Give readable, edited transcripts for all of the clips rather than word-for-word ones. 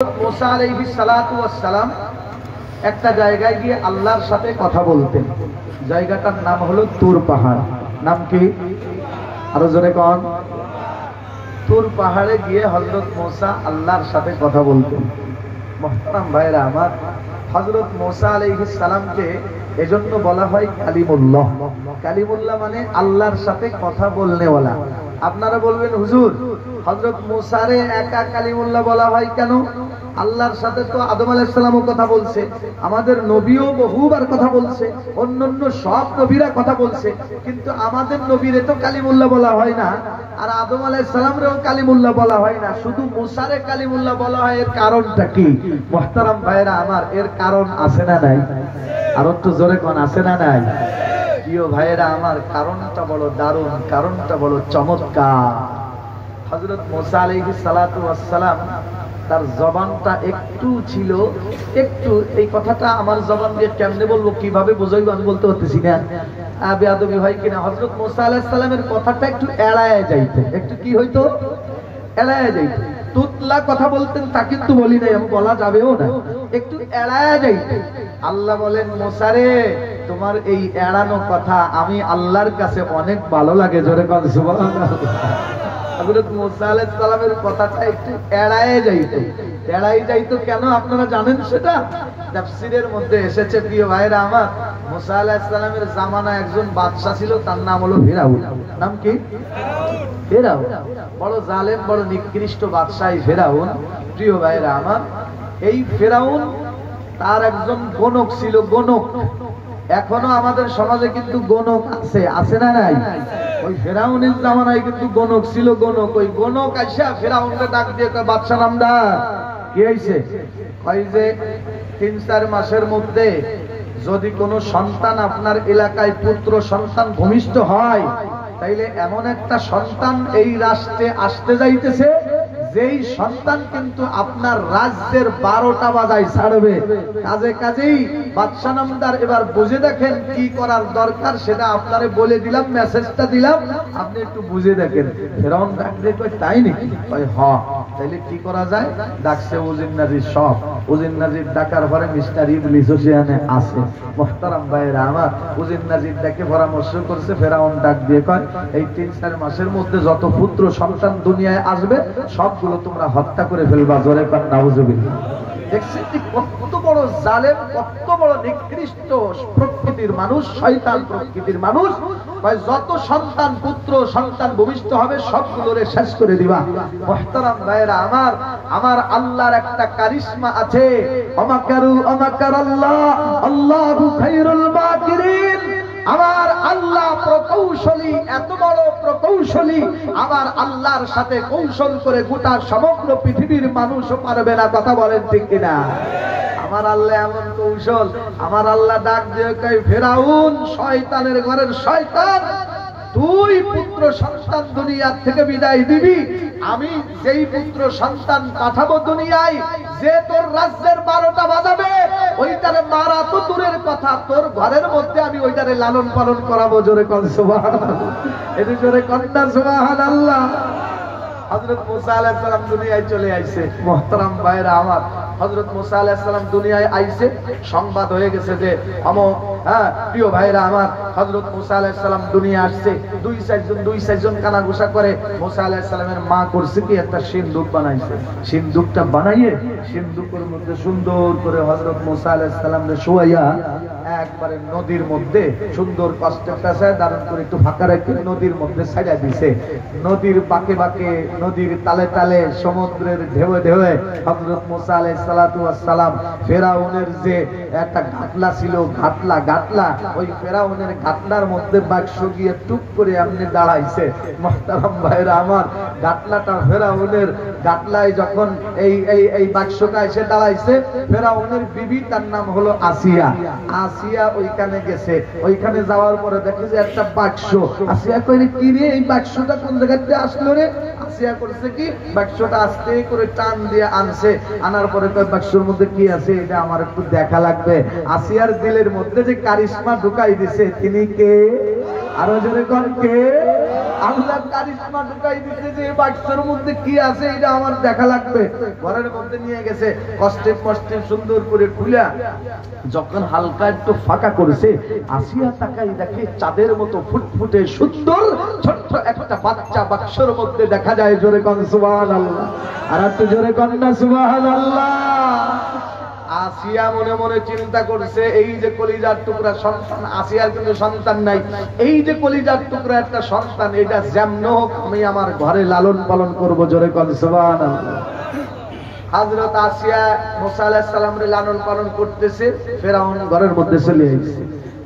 মুসা আলাইহিস সালাতু ওয়াস সালাম একটা জায়গায় গিয়ে আল্লাহর সাথে কথা বলতেন। জায়গাটার নাম হলো তুর পাহাড়। নাম কি? আরো জোরে কোন? তুর পাহাড়ে গিয়ে হযরত মুসা আল্লাহর সাথে কথা বলতেন। মুহতারাম ভাইরা আমার, হযরত মুসা আলাইহিস সালামকে এজন্য বলা হয় কালিমুল্লাহ। কালিমুল্লাহ মানে আল্লাহর সাথে কথা বলনেওয়ালা। আপনারা বলবেন হুজুর, হযরত মুসারে একা কালিমুল্লাহ বলা হয় কেন? আল্লাহর সাথে তো আদম আলাইহিস সালামও কথা বলছে, আমাদের নবীও বহুবার কথা বলছে, অন্যান্য সব নবীরা কথা বলছে, কিন্তু আমাদের নবীরে তো কালিমুল্লাহ বলা হয় না, আর আদম আলাইহিস সালামরেও কালিমুল্লাহ বলা হয় না, শুধু মুসারে কালিমুল্লাহ বলা হয়। এর কারণটা কি মুহতারাম ভাইরা আমার? এর কারণ আছে না নাই? আর একটু জোরে কোন আছে না নাই? প্রিয় ভাইরা আমার, কারণটা বড় দারুণ, কারণটা বড় চমৎকার। হযরত মুসা আলাইহিস সালাতু ওয়াস সালাম তার জবানটা একটু ছিল, একটু, এই কথাটা আমার জবান দিয়ে কেমনে বলবো, কিভাবে বুঝাইবো আমি বলতে পারতেছি না, বেয়াদবি হয় কিনা। হযরত মুসা আলাইহিস সালামের কথাটা একটু এড়ায় যাইতে, একটু কি হইতো? এড়ায় যাইতে। তুতলা কথা বলতেন তা কিন্তু বলি নাই, আমি বলা যাবেও না, একটু এড়ায় যাইতে। আল্লাহ বলেন, মুসা রে, তোমার এই এড়ানো কথা আমি আল্লাহর কাছে অনেক ভালো লাগে। জোরে কোন সুবহানাল্লাহ। হযরত মুসা আলাইহিস সালামের কথাটা একটু এড়ায় যাইতো। এড়াই যাইতো কেন আপনারা জানেন সেটা? তাফসীরের মধ্যে এসেছে প্রিয় ভাইরা আমার, মুসা আলাইহিস সালামের জামানায় একজন বাদশা ছিল, তার নাম হলো ফিরাউন। নাম কি? ফিরাউন। বড় জালেম, বড় নিকৃষ্ট বাদশা ফিরাউন। প্রিয় ভাইরা আমার, এই ফিরাউন তার একজন গণক ছিল, গণক। এখনো আমাদের সমাজে কিন্তু গণক আছে, আছে না নাই? ওই ফিরাউনের জামানায় কিন্তু গণক ছিল, গণক। ওই গণক আইসা ফিরাউনকে ডাক দিয়ে কয়, বাদশা নামদার, কি হইছে? কয় যে ৩-৪ মাসের মধ্যে যদি কোনো সন্তান আপনার এলাকায় পুত্র সন্তান ভূমিষ্ঠ হয়, তাইলে এমন একটা সন্তান এই রাষ্ট্রে আসতে যাইতেছে, যেই সন্তান কিন্তু আপনার রাজ্যের 12টা বাজায় ছাড়বে। কাজেই বাদশা নামদার এবার বুঝে দেখেন কি করার দরকার, সেটা আপনারে বলে দিলাম, মেসেজটা দিলাম, আপনি একটু বুঝে দেখেন। ফেরাউন ডাকতে কয়, তাই নাকি? কয় হ্যাঁ। তাইলে কি করা যায়? ডাকছে উজির নাজির সব। উজির নাজির ডাকার পরে মিস্টার ইবলিস সেখানে আছে। মুহতারাম ভাইরা আমার, উজির নাজির ডেকে পরামর্শ করছে। ফেরাউন ডাক দিয়ে কয়, এই ৩-৪ মাসের মধ্যে যত পুত্র সন্তান দুনিয়ায় আসবে সবগুলো তোমরা হত্যা করে ফেলবা। জোরে পান নাউজুবিল্লাহ। দেখছেন কত বড় জালেম, কত বড় নিকৃষ্ট প্রকৃতির মানুষ, শয়তান প্রকৃতির মানুষ। যত সন্তান পুত্র সন্তান ভূমিষ্ঠ হবে সবগুলোরে শেষ করে দিবা। মুহতারাম ভাইরা আমার, আমার আল্লাহর একটা কারিশমা আছে। আমাকারু আমাকারাল্লাহ, আল্লাহু খায়রুল মাকিরিন। আমার আল্লাহ প্রকৌশলী, এত বড় প্রকৌশলী। আমার আল্লাহর সাথে কৌশল করে গোটা সমগ্র পৃথিবীর মানুষও পারবে না। কথা বলেন ঠিক কিনা? আমার আল্লাহ এমন কৌশল। আমার আল্লাহ ডাক দিয়ে কয়, ফেরাউন, শয়তানের ঘরের শয়তান, তুই পুত্র সন্তান দুনিয়া থেকে বিদায় দিবি, আমি যেই পুত্র সন্তান পাঠাবো দুনিয়ায়, যে তোর রাজ্যের 12টা বাজাবে, ওইটারে মারা তো দূরের কথা, তোর ঘরের মধ্যে আমি ওইটারে লালন পালন করাবো। জোরে কোন সুবহানাল্লাহ। এতে জোরে কন্যা সুবহানাল্লাহ। হযরত মুসা আলাইহিস সালাম দুনিয়ায় চলে আইছে। মুহতারাম ভাইরা আমার, হযরত মুসা আলাইহিস সালাম দুনিয়ায় আইছে, সংবাদ হয়ে গেছে যে প্রিয় ভাইরা আমার, হযরত মুসা আলাইহিস সালাম দুনিয়া আসছে। 2-4 জন কানাঘুষা করে। মুসা আলাইহিস সালামের মা করছে কি, একটা সিন্দুক বানাইছে। সিন্দুকটা বানাইয়ে সিন্দুকের মধ্যে সুন্দর করে হযরত মুসা আলাইহিস সালামকে শোয়াইয়া একবারে নদীর মধ্যে সুন্দর কষ্টে পেছায় দাঁড়ান করে একটু ফাঁকা রেখে নদীর মধ্যে ছাইড়া দিছে। নদীর বাঁকে বাঁকে, নদীর তালে তালে, সমুদ্রের ঢেউয়ে ঢেউয়ে হযরত মুসা আলাইহিস সালাতু ওয়াস সালাম, ফেরাউনের যে একটা ঘাটলা ছিল, ঘাটলা, ওই ফেরাউনের ঘাটলার মধ্যে বাক্স গিয়ে টুক করে এমনি দাঁড়াইছে। মুহতারাম ভাইরা আমার, ঘাটলাটা ফেরাউনের ঘাটলায় যখন এই বাক্সটা এসে দাঁড়াইছে, ফেরাউনের বিবি, তার নাম হলো আসিয়া। আসিয়া ওইখানে গেছে। ওইখানে যাওয়ার পরে দেখে যে একটা বাক্স। আসিয়া কইলে, কি রে, এই বাক্সটা কোন জায়গা থেকে আসলো রে? আসিয়া করছে কি, বাক্সটা আস্তে করে টান দিয়ে আনছে। আনার পরে কয়, বাক্সের মধ্যে কি আছে এটা আমার একটু দেখা লাগবে। আসিয়ার দিলের মধ্যে যে কারিশমা ঢুকাই দিছে, তিনি কে? আরো জোরে কোন কে? আল্লাহ কারিশমা ঢুকাই দিতে যে বাক্সের মধ্যে কি আছে এটা আমার দেখা লাগবে। ঘরের মধ্যে নিয়ে গেছে, কষ্টে কষ্টে সুন্দর করে খুলে যখন হালকা একটু ফাঁকা করেছে, আসিয়া তাকাই দেখে চাঁদের মতো ফুটফুটে সুন্দর ছোট্ট একটা বাচ্চা বাক্সের মধ্যে দেখা যায়। জোরে কন সুবহানাল্লাহ, আর একটু জোরে কন না সুবহানাল্লাহ। আসিয়া মনে মনে চিন্তা করছে, এই যে কলিজার টুকরা সন্তান, আসিয়ার কিন্তু সন্তান নাই, এই যে কলিজার টুকরা একটা সন্তান, এটা যেমন হোক আমি আমার ঘরে লালন পালন করবো। জোরে কন সুবহানাল্লাহ। হযরত আসিয়া মুসা আলাইহিস সালামের লালন পালন করতেছে, ফেরাউন ঘরের মধ্যে চলে আসছে।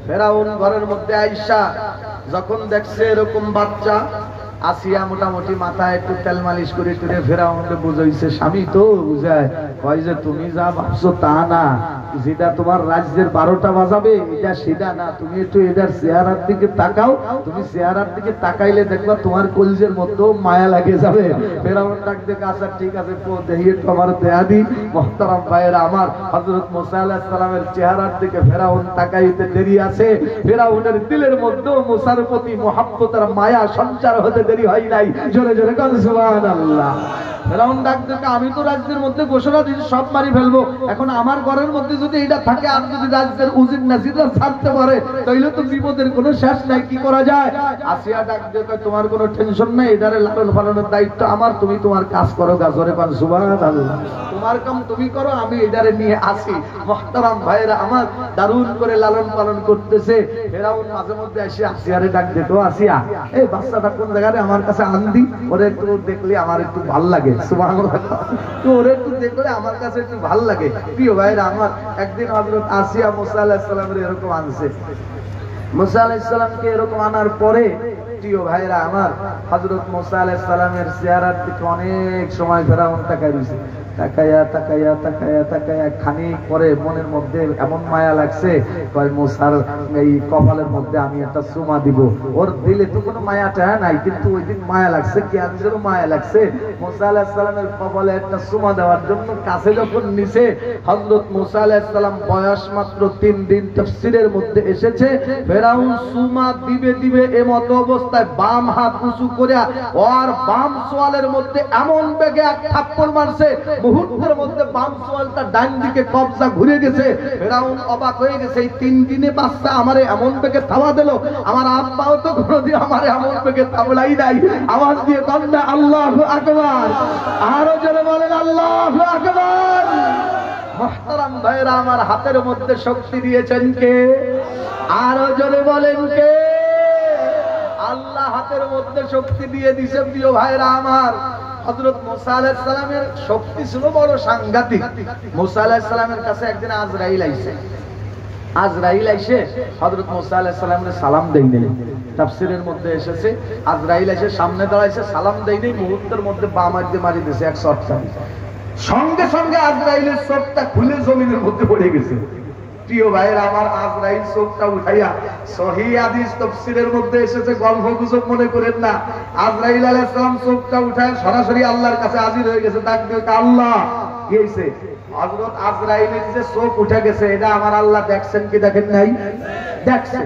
ফেরাউন ঘরের মধ্যে আইসা যখন দেখছে এরকম বাচ্চা, আসিয়া মোটামুটি মাথায় একটু তেল মালিশ করে টুরে ফেরাউনকে বুঝাইছে। স্বামী তো বুঝায়, কয় যে তুমি যা ভাবছো তা না, যেটা তোমার রাজ্যের 12টা বাজাবে এটা সেটা না, তুমি একটু এটার চেহারার দিকে তাকাও, তুমি চেহারার দিকে তাকাইলে দেখবা তোমার কলিজের মধ্যেও মায়া লাগে যাবে। ফেরাউন ডাক দেখে, আচ্ছা ঠিক আছে তো দেখি একটু আমার দেয়া দি। মোহতারাম ভাইয়েরা আমার, হযরত মুসা আলাইহিস সালামের চেহারার দিকে ফেরাউন তাকাইতে দেরি আছে। ফেরাউনের দিলের মধ্যেও মুসার প্রতি মহব্বতের মায়া সঞ্চার হতে দেরি হয় নাই। জোরে জোরে কোন সুবহানাল্লাহ। ফেরাউন ডাক দেখে, আমি তো রাজ্যের মধ্যে ঘোষণা দিয়েছি সব মারি ফেলবো, এখন আমার ঘরের মধ্যে যদি এটা থাকে আর যদি রাজ্যের উজির নাজিররা ছাড়তে পারে তাইলে তো বিপদের কোনো শেষ নাই, কি করা যায়? আসিয়া ডাক দেখে, তোমার কোনো টেনশন নাই, এটারে লালন পালনের দায়িত্ব আমার, তুমি তোমার কাজ করো। গাজরে কোন সুবহানাল্লাহ। তোমার কাম তুমি করো, আমি এটারে নিয়ে আসি। মুহতারাম ভাইরা আমার, দারুণ করে লালন পালন করতেছে। ফেরাউন মাঝে মধ্যে এসে আসিয়ারে ডাক দেখো, আসিয়া এই বাচ্চাটা কোন জায়গায় আমার কাছে আনদি, ওরে একটু দেখলে আমার একটু ভাল লাগে। সুবহানাল্লাহ। তো ওরে একটু দেখলে আমার কাছে একটু ভাল লাগে। প্রিয় ভাইরা আমার, একদিন হযরত আসিয়া মুসা আলাইহিস সালামের এরকম আনছে। মুসা আলাইহিস সালামকে এরকম আনার পরে প্রিয় ভাইরা আমার, হযরত মুসা আলাইহিস সালামের চেহারার দিকে অনেক সময় ফেরাউন তাকায় রইছে। তাকায়া তাকায়া তাকায়া তাকায়া খানিক পরে মনের মধ্যে এমন মায়া লাগছে, কয় মুসার এই কপালের মধ্যে আমি একটা চুমা দিব। ওর দিলে তো কোনো মায়াটা নাই, কিন্তু ওই দিন মায়া লাগছে, কি আজকেরও মায়া লাগছে। মুসা আলাইহিস সালামের কপালে একটা চুমা দেওয়ার জন্য কাছে যখন নিছে, হযরত মুসা আলাইহিস সালাম বয়স মাত্র 3 দিন, তাফসীরের মধ্যে এসেছে ফেরাউন চুমা দিবে দিবে এমত অবস্থায় বাম হাত উঁচু করে ওর বাম সোয়ালের মধ্যে এমন বেগে এক থাপ্পড় মারছে, মুহূর্তের মধ্যে বাম সোয়ালটা ডান দিকে কবজা ঘুরে গেছে। ফেরাউন অবাক হয়ে গেছে, এই 3 দিনে বাচ্চা আমারে এমন বেগে থাবা দিল, আমার আব্বাও তো কোনোদিন আমারে এমন বেগে থাবলাই নাই। আওয়াজ দিয়ে কন্যা আল্লাহু আকবার, আরো জোরে বলেন আল্লাহু আকবার। মুহতারাম ভাইরা আমার, হাতের মধ্যে শক্তি দিয়েছেন কে? আরো জোরে বলেন কে? আল্লাহ হাতের মধ্যে শক্তি দিয়ে দিয়েছে। প্রিয় ভাইরা আমার, হযরত মুসা আলাইহিস সালামের শক্তি ছিল বড় সাংঘাতিক। মুসা আলাইহিস সালামের কাছে একদিন আজরাইল আইছে। আজরাইল আইসে হযরত মুসা আলাইহিস সালামের সালাম দেই নাই। তাফসীরের মধ্যে এসেছে আজরাইল এসে সামনে দাঁড়াইছে, সালাম দেই নাই, মুহূর্তের মধ্যে বাম হাত দিয়ে মারি দিয়েছে এক শটটা। সঙ্গে সঙ্গে আজরাইলের চোখটা খুলে জমিনের মধ্যে পড়ে গেছে। প্রিয় ভাইরা আমার, আজরাইল চোখটা উঠাইয়া, সহিহ হাদিস তাফসীরের মধ্যে এসেছে, গল্প গুজব মনে করেন না, আজরাইল আলাইহিস সালাম চোখটা উঠায় সরাসরি আল্লাহর কাছে হাজির হয়ে গেছে। ডাক দিয়ে, আল্লাহ কি হইছে? হযরত আজরাইলের যে চোখ উঠে গেছে, এটা আমার আল্লাহ দেখছেন কি দেখেন নাই? দেখছেন।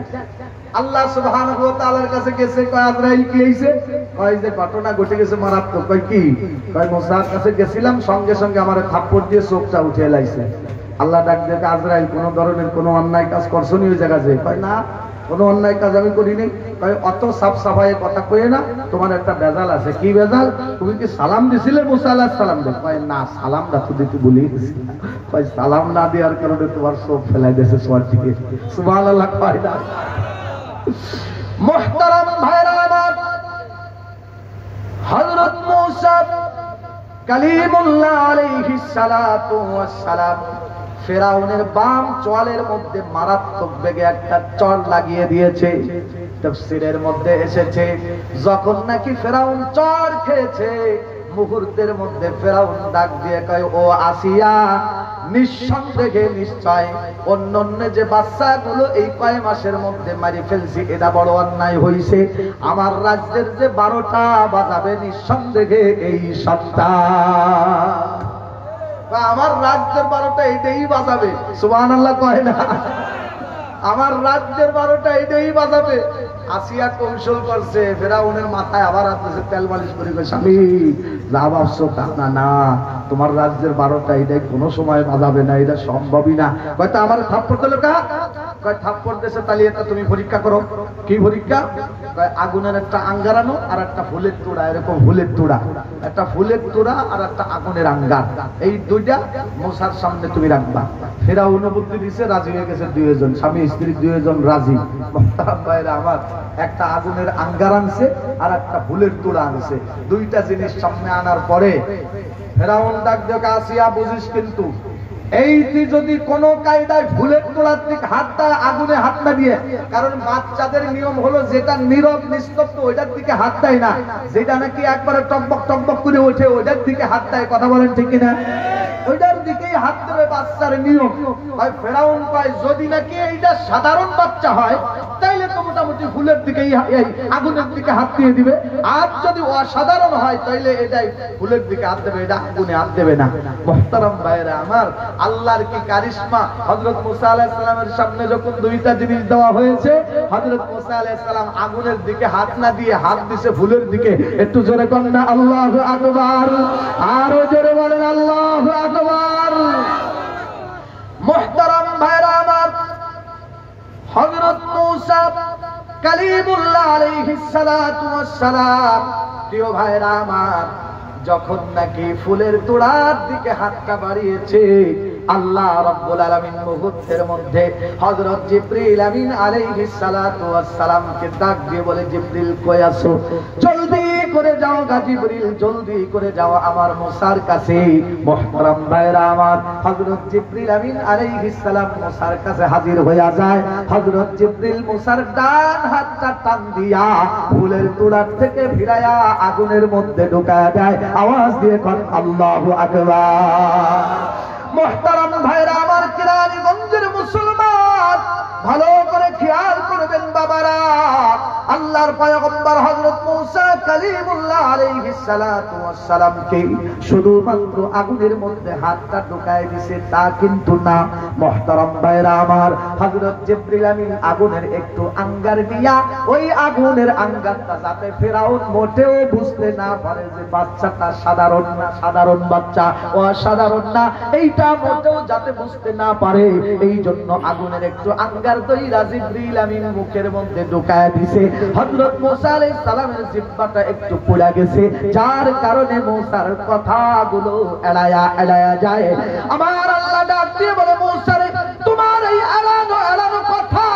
আল্লাহ সুবহানাহু ওয়া তাআলার কাছে গেছে, কয় আজরাইল কি হইছে? কয় যে ঘটনা ঘটে গেছে মারাত্মক। কয় কি? কয় মুসার কাছে গেছিলাম, সঙ্গে সঙ্গে আমারে থাপ্পড় দিয়ে চোখটা উঠে লাইছে। আল্লাহ ডাক দেখে, আজরাইল কোন ধরনের কোন অন্যায় কাজ করছো নি ওই জায়গাতে? কয় না, কোন অন্যায় কাজ আমি করিনি। কয় অত সাফ সাফাই কথা কয়ে না, তোমার একটা বেজাল আছে। কি বেজাল? তুমি কি সালাম দিছিলে মুসা আলাইহিস সালাম? কয় না, সালামটা তো দিতে ভুলে গেছি। কয় সালাম না দেওয়ার কারণে তোমার চোখ ফেলাই দিয়েছে সোয়ার থেকে। সুবহানাল্লাহ। কয় না। মুহতারাম ভাইরা আমার, হযরত মুসা কালিমুল্লাহ আলাইহিস সালাতু ওয়াস সালাম ফেরাউনের বাম চোয়ালের মধ্যে মারাত্মক বেগে একটা চড় লাগিয়ে দিয়েছে। তাফসীরের মধ্যে এসেছে, যখন নাকি ফেরাউন চড় খেয়েছে, মুহূর্তের মধ্যে ফেরাউন ডাক দিয়ে কয়, ও আসিয়া, নিঃসন্দেহে নিশ্চয় অন্যান্য যে বাচ্চাগুলো এই কয় মাসের মধ্যে মারি ফেলছি, এটা বড় অন্যায় হইছে। আমার রাজ্যের যে 12টা বাজাবে, নিঃসন্দেহে এই সন্তান, আমার রাজ্যের 12টা এটাই বাজাবে। সুবহানাল্লাহ কয় না? আমার রাজ্যের 12টা এটাই বাজাবে। আসিয়া কৌশল করছে, ফেরাউনের মাথায় আবার আসতেছে, তেল মালিশ করে কই, স্বামী যা ভাবছো তা না, না তোমার রাজ্যের 12টা এটাই কোনো সময় বাজাবে না, এটা সম্ভবই না। হয়তো আমার থাপ্পড় দিল কা, কয় থাপ্পড় দেশে তালিয়ে তা তুমি পরীক্ষা করো। কি পরীক্ষা? কয় আগুনের একটা আঙ্গারানো আর একটা ফুলের তোড়া, এরকম ফুলের তোড়া, একটা ফুলের তোড়া আর একটা আগুনের আঙ্গার, এই দুইটা মূসার সামনে তুমি রাখবা। ফেরাউন বুদ্ধি দিছে, রাজি হয়ে গেছে দুইজন, স্বামী স্ত্রী দুইজন রাজি। ভাইরা আমার, একটা আগুনের আঙ্গার আনছে আর একটা ফুলের তোড়া আনছে। দুইটা জিনিস সামনে আনার পরে ফেরাউন ডাক দিয়ে, আসিয়া বুঝিস কিন্তু এই তুই যদি কোন কায়দায় ফুলের তোড়ার দিকে হাত দেয়, আগুনে হাত না দিয়ে, কারণ বাচ্চাদের নিয়ম হলো যেটা নীরব নিস্তব্ধ ওইটার দিকে হাত দেয় না, যেটা নাকি একবারে টকবক টকবক করে ওঠে ওইটার দিকে হাত দেয়। কথা বলেন ঠিক কিনা? ওইটার দিকেই হাত দেবে বাচ্চার নিয়ম। ফেরাউন পায় যদি নাকি এইটা সাধারণ বাচ্চা হয় তাইলে তো মোটামুটি ফুলের দিকেই আগুনের দিকে হাত দিয়ে দিবে, আর যদি অসাধারণ হয় তাইলে এটাই ফুলের দিকে হাত দেবে, এটা আগুনে হাত দেবে না। মুহতারাম ভাইরা আমার, আল্লাহর কি কারিশমা! হযরত মুসা আলাইহিস সালামের সামনে যখন দুইটা জিনিস দেওয়া হয়েছে, হযরত মুসা আলাইহিস সালাম আগুনের দিকে হাত না দিয়ে হাত দিছে ফুলের দিকে। একটু জোরে বলেন না আল্লাহু আকবার, আরো জোরে বলেন আল্লাহু আকবার। মুহতারাম ভাইরা আমার, হযরত মুসা কালিমুল্লাহ আলাইহিস সালাতু ওয়াস সালাম, প্রিয় ভাইরা আমার, যখন নাকি ফুলের তোড়ার দিকে হাতটা বাড়িয়েছে, আল্লাহ রাব্বুল আলামিন মুহূর্তের মধ্যে হযরত জিবরিল আমিন আলাইহিস সালাতু ওয়াস সালামকে ডাক দিয়ে বলে, জিবরিল কই আছো? জলদি করে যাও গা জিবরিল, জলদি করে যাও আমার মুসার কাছে। মুহতারাম ভাইরা আমার, হযরত জিবরিল আমিন আলাইহিস সালাম মুসার কাছে হাজির হয়ে যায়। হযরত জিবরিল মুসার ডান হাতটা টান দিয়া ফুলের তোড়ার থেকে ফিরায়া আগুনের মধ্যে ঢুকায়া দেয়। আওয়াজ দিয়ে কোন আল্লাহু আকবার। মুহতারাম ভাইরা আমার, কেরানীগঞ্জের মুসলমান, ভালো করে খেয়াল করবেন বাবারা, আল্লাহর পয়গম্বর হযরত মুসা কালিমুল্লাহ আলাইহিস সালাতু ওয়াস সালামকে শুধুমাত্র আগুনের মধ্যে হাতটা ঢুকায় দিয়েছে তা কিন্তু না। মুহতারাম ভাইরা আমার, হযরত জিবরিল আমিন আগুনের একটু আঙ্গার দিয়া, ওই আগুনের আঙ্গারটা যাতে ফেরাউন মোটেও বুঝতে না পারে যে বাচ্চাটা সাধারণ না, সাধারণ বাচ্চা অসাধারণ না, এইটা মোটেও যাতে বুঝতে না পারে, এই জন্য আগুনের একটু আঙ্গার দইরা জিবরিল আমিন মুখের মধ্যে ঢুকায় দিয়েছে। হযরত মুসা আলাইহিস সালামের জিহ্বাটা একটু পুড়ে গেছে, যার কারণে মুসার কথাগুলো এড়ায়া যায়। আমার আল্লাহ ডাক দিয়ে বলে, মুসা রে, তোমার এই এড়ানো কথা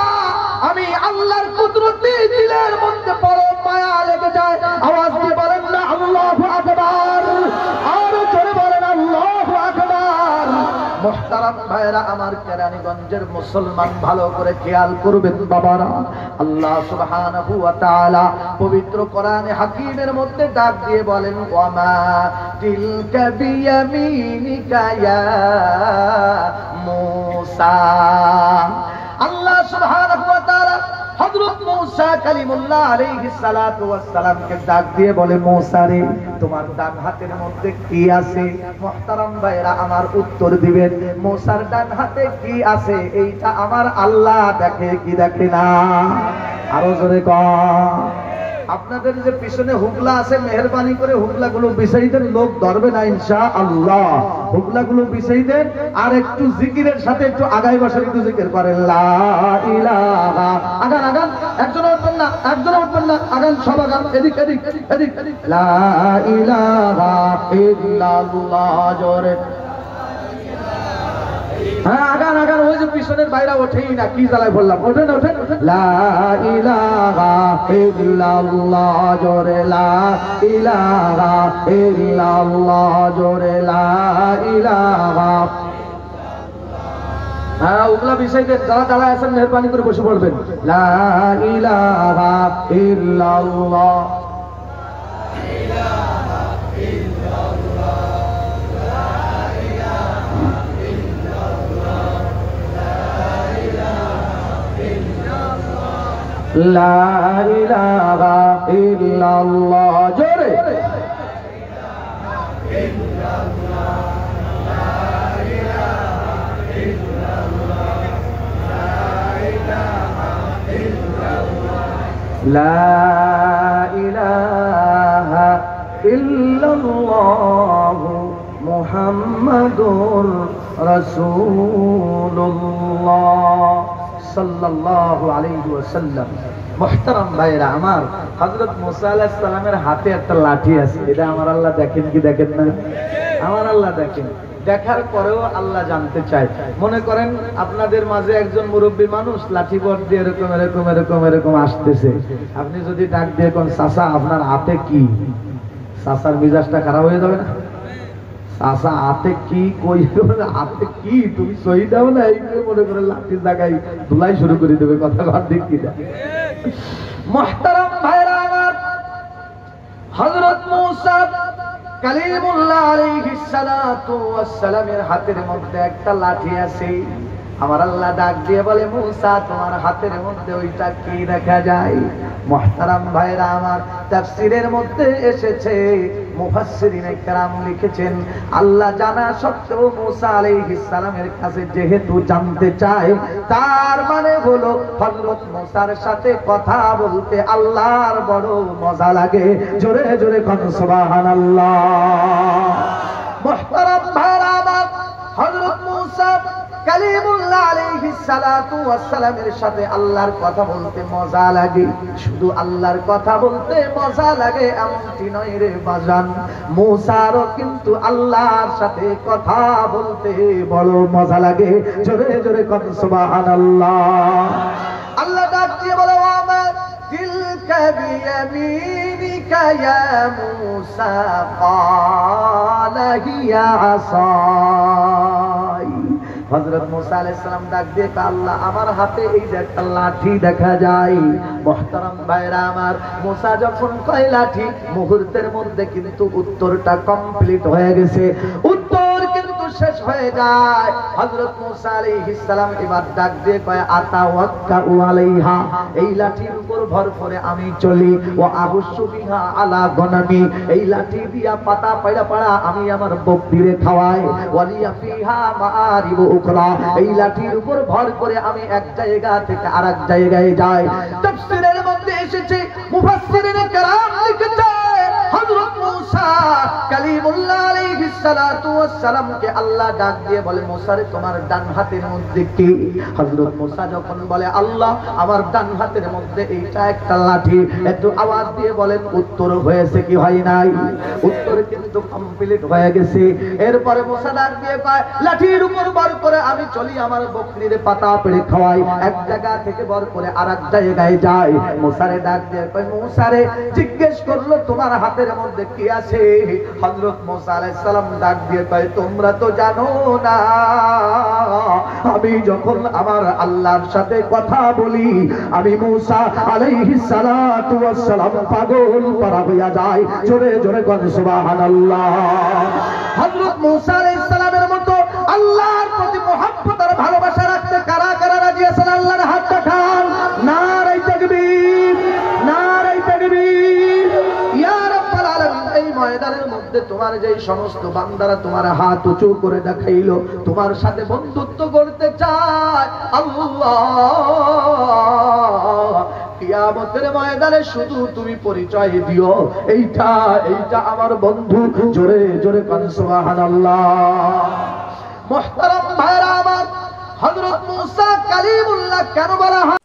আমি আল্লাহর কুদরতে দিলের মধ্যে বড় মায়া লেগে যায়। আওয়াজ দিয়ে বলেন না আল্লাহু আকবার, আর জোরে বলেন আল্লাহু আকবার। মুহতারাম ভাইরা আমার, কেরানীগঞ্জের মুসলমান, ভালো করে খেয়াল করবেন বাবারা, আল্লাহ সুবহানাহু ওয়া তাআলা পবিত্র কোরআনে হাকিমের মধ্যে ডাক দিয়ে বলেন, ওয়ামা তিলকা বিয়ামিনিকা ইয়া মুসা। আল্লাহ সুবহানাহু ওয়া তাআলা হযরত মুসা কালিমুল্লাহ আলাইহিস সালাতু ওয়াস সালামকে ডাক দিয়ে বলে, মুসা রে, তোমার ডান হাতের মধ্যে কি আছে? মুহতারাম ভাইরা আমার, উত্তর দিবেন, মুসার ডান হাতে কি আছে এইটা আমার আল্লাহ দেখে কি দেখে না? আরো জোরে কর। আপনাদের যে পিছনে হুগলা আছে, মেহেরবানি করে হুগলাগুলো বিছাই দেন, লোক ধরবে না ইনশাআল্লাহ। হুগলাগুলো বিছাই দেন, আর একটু জিকিরের সাথে একটু আগাই বসার একটু জিকির করেন, লা ইলাহা। আগান আগান, একজন উঠবেন না, একজন উঠবেন না, আগান সব আগান, এদিক এদিক এদিক এদিক। লা ইলাহা ইল্লাল্লাহ, জোরে। হ্যাঁ আগান আগান, ওই যে পিছনের বাইরা ওঠেই না, কি জ্বালায় বললাম, ওঠেন ওঠেন। লা ইলাহা ইল্লাল্লাহ, জোরে লা ইলাহা ইল্লাল্লাহ, জোরে লা ইলাহা। হ্যাঁ ওগুলা বিষয়কে যারা দাঁড়ায় আছেন মেহরবানি করে বসে পড়বেন। লা ইলাহা ইল্লাল্লাহ, লা ইলাহা ইল্লাল্লাহ, জোরে। লা ইলাহা ইল্লাল্লাহু মুহাম্মাদুর রাসূলুল্লাহ সাল্লাল্লাহু আলাইহি ওয়াসাল্লাম। মুহতারাম ভাইরা আমার, হযরত মুসা আলাইহিস সালামের হাতে একটা লাঠি আছে। এটা আমার আল্লাহ দেখেন কি দেখেন না? আমার আল্লাহ দেখেন। দেখার পরেও আল্লাহ জানতে চায়। মনে করেন আপনাদের মাঝে একজন মুরব্বী মানুষ লাঠি বট দিয়ে এরকম এরকম এরকম এরকম আসতেছে, আপনি যদি ডাক দিয়ে কোন চাচা আপনার হাতে কি, চাচার মিজাজটা খারাপ হয়ে যাবে না? চাচা হাতে কি, কই হাতে কি, তুমি সই দাও না, এইগুলো মনে করে লাঠির জায়গায় ধুলাই শুরু করে দেবে। কথা ঘর দিক কি না? মুহতারাম ভাইরা আমার, হযরত মূসা কালিমুল্লাহ আলাইহিস সালাতু ওয়াস সালামের হাতের মধ্যে একটা লাঠি আছে। আমার আল্লাহ ডাক দিয়ে বলে, মূসা তোমার হাতের মধ্যে ওইটা কি দেখা যায়? মুহতারাম ভাইরা আমার, তাফসীরের মধ্যে এসেছে, মুফাসসিরিনে কেরাম লিখেছেন, আল্লাহ জানা সত্ত্বেও মূসা আলাইহিস সালামের কাছে যেহেতু জানতে চায়, তার মানে হলো হযরত মূসার সাথে কথা বলতে আল্লাহর বড় মজা লাগে। জোরে জোরে কোন সুবহানাল্লাহ। মুহতারাম ভাইরা আমার, হযরত মূসা কালিমুল্লাহ আলাইহিস সালাতু ওয়াস সালামের সাথে আল্লাহর কথা বলতে মজা লাগে। শুধু আল্লাহর কথা বলতে মজা লাগে এমনটি নয় রে বাজান, মূসারও কিন্তু আল্লাহর সাথে কথা বলতে বড় মজা লাগে। জোরে জোরে কোন সুবহানাল্লাহ। আল্লাহ ডাক দিয়ে বলে, ওয়া তিলকা বিয়ামিনিকা ইয়া মূসা ক্বালা হিয়া আসাই। হযরত মূসা আলাইহিস সালাম ডাক দিয়ে, আল্লাহ আমার হাতে এই যে একটা লাঠি দেখা যায়। মুহতারাম ভাইরা আমার, মূসা যখন কয় লাঠি, মুহূর্তের মধ্যে কিন্তু উত্তরটা কমপ্লিট হয়ে গেছে। উত্তর কিন্তু শেষ হয়ে যায়। হযরত মূসা আলাইহিস সালাম এবার ডাক দিয়ে কয়, আতাওয়াক্কাউ আলাইহা, এই লাঠির উপর ভর করে আমি চলি। ওয়া আহুসু বিহা আলা গনামি, এই লাঠি দিয়া পাতা পাড়া পাড়া আমি আমার বকরিরে খাওয়াই। ওয়ালিয়া ফিহা মাআরিবু উখরা, এই লাঠির উপর ভর করে আমি এক জায়গা থেকে আরেক জায়গায় যাই। তাফসীরের মধ্যে এসেছে, মুফাসসিরিনে কেরাম লিখেছে, হযরত মূসা কালিমুল্লাহ আলাইহিস সালাতু ওয়াস সালামকে আল্লাহ ডাক দিয়ে বলে, মূসা রে তোমার ডান হাতের মধ্যে কি? হযরত মূসা যখন বলে, আল্লাহ আমার ডান হাতের মধ্যে এইটা একটা লাঠি, একটু আওয়াজ দিয়ে বলেন উত্তর হয়েছে কি হয় নাই? উত্তর কিন্তু কমপ্লিট হয়ে গেছে। এরপরে মূসা ডাক দিয়ে কয়, লাঠির উপর ভর করে আমি চলি, আমার বকরিরে পাতা পেড়ে খাওয়াই, এক জায়গা থেকে ভর করে আরেক জায়গায় যাই। মূসা রে ডাক দিয়ে কয়, মূসা রে জিজ্ঞেস করলো তোমার হাতের মধ্যে কি আছে? হযরত মূসা আলাইহিস সালাম ডাক দিয়ে কয়, তোমরা তো জানো না, আমি যখন আমার আল্লাহর সাথে কথা বলি, আমি মূসা আলাইহিস সালাতু ওয়াস সালাম পাগল পারা হইয়া যায়। জোরে জোরে কোন সুবহানাল্লাহ। হযরত মূসা আলাইহিস সালামের মতো আল্লাহর প্রতি মুহাব্বত আর ভালোবাসা রাখতে কারা কারা রাজি আছেন? আল্লাহর হাত দেখান। নারে তাকবীর, নারে তাকবীর। ইয়া রাব্বাল আলামিন, এই ময়দানের মধ্যে তোমার যেই সমস্ত বান্দারা তোমার হাত উঁচু করে দেখাইলো, তোমার সাথে বন্ধুত্ব করতে চায়, আল্লাহ কিয়ামতের ময়দানে শুধু তুমি পরিচয় দিও, এইটা এইটা আমার বন্ধু। জোরে জোরে কোন সুবহানাল্লাহ। মুহতারাম ভাইরা আমার, হযরত মূসা কালিমুল্লাহ কেন বলা হয়?